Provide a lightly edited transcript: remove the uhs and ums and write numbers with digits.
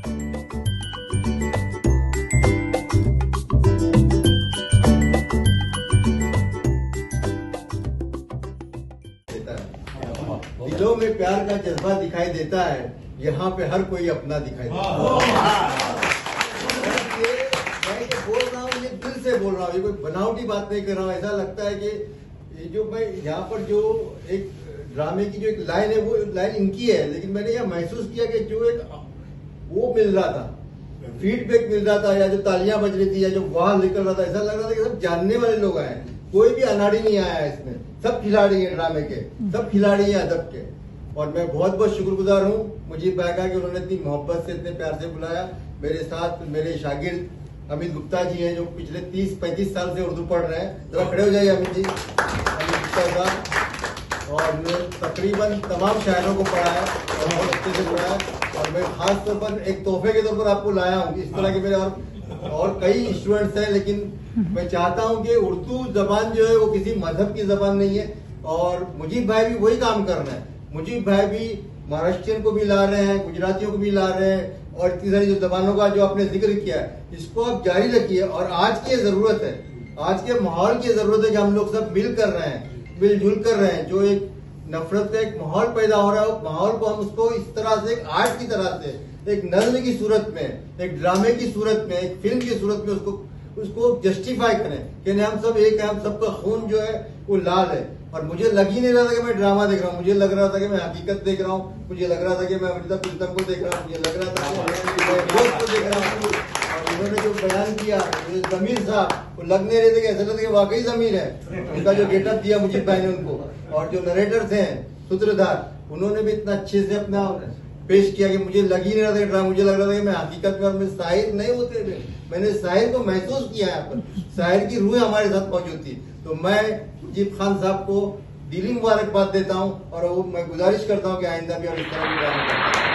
दिलों में प्यार का जज्बा दिखाई देता है, यहाँ पे हर कोई अपना दिखाई देता है। मैं जो बोल रहा हूँ ये दिल से बोल रहा हूँ, ये कोई बनावटी बात नहीं कर रहा हूँ। ऐसा लगता है कि ये जो मैं यहाँ पर जो एक ड्रामे की जो एक लाइन है वो लाइन इनकी है, लेकिन मैंने यह महसूस किया कि जो एक वो मिल रहा था, फीडबैक मिल रहा था, या जो तालियां बज रही थी, या जो वाह निकल रहा था, ऐसा लग रहा था कि सब जानने वाले लोग आए, कोई भी अनाड़ी नहीं आया है इसमें। सब खिलाड़ी हैं ड्रामे के, सब खिलाड़ी हैं अदब के। और मैं बहुत बहुत शुक्रगुजार हूँ मुजीब भाई का कि उन्होंने इतनी मोहब्बत से इतने प्यार से बुलाया। मेरे साथ मेरे शागिर्द अमित गुप्ता जी हैं जो पिछले 30-35 साल से उर्दू पढ़ रहे हैं। जरा खड़े हो जाइए अमित जी। अमित गुप्ता साहब, और मैं तकरीबन तमाम शायरों को पढ़ा है और बहुत अच्छे से पढ़ा है। और मैं खास तौर पर एक तोहफे के तौर पर आपको लाया हूँ। इस तरह के मेरे और कई स्टूडेंट्स हैं, लेकिन मैं चाहता हूं कि उर्दू जबान जो है वो किसी मजहब की जबान नहीं है। और मुजीब भाई भी वही काम कर रहे हैं। मुजीब भाई भी महाराष्ट्रियन को भी ला रहे हैं, गुजरातियों को भी ला रहे हैं, और इतनी सारी जो जबानों का जो आपने जिक्र किया है इसको आप जारी रखिए। और आज की जरूरत है, आज के माहौल की जरूरत है कि हम लोग सब मिल कर रहे हैं, मिलजुल कर रहे हैं। जो एक नफरत का एक माहौल पैदा हो रहा है, माहौल को हम उसको इस तरह से एक आर्ट की तरह से, एक नज्म की सूरत में, एक ड्रामे की सूरत में, एक फिल्म की सूरत में उसको जस्टिफाई करें कि हम सब एक है, हम सबका खून जो है वो लाल है। और मुझे लग ही नहीं रहा था कि मैं ड्रामा देख रहा हूँ, मुझे लग रहा था कि मैं हकीकत देख रहा हूँ, मुझे लग रहा था कि मैं अमृता प्रीतम को देख रहा हूँ, मुझे लग रहा था कि मैं दोस्त को देख रहा हूँ। और उन्होंने जो बयान किया जमीर साहब, वो लग नहीं रहे थे कि ऐसा लगता कि वाकई जमीर है। उनका जो गेटअप दिया मुझे भाई ने उनको, और जो नरेटर थे सूत्रधार, उन्होंने भी इतना अच्छे से अपना पेश किया कि मुझे लग ही नहीं रहा था ड्रामा, मुझे लग रहा था कि मैं हकीकत में, और मैं शायर नहीं होते थे, मैंने शायर को महसूस किया यहाँ पर, शायर की रूह हमारे साथ मौजूद थी। तो मैं मुजीब खान साहब को दिली मुबारकबाद देता हूँ, और वो मैं गुजारिश करता हूँ कि आइंदा भी हम इस तरह की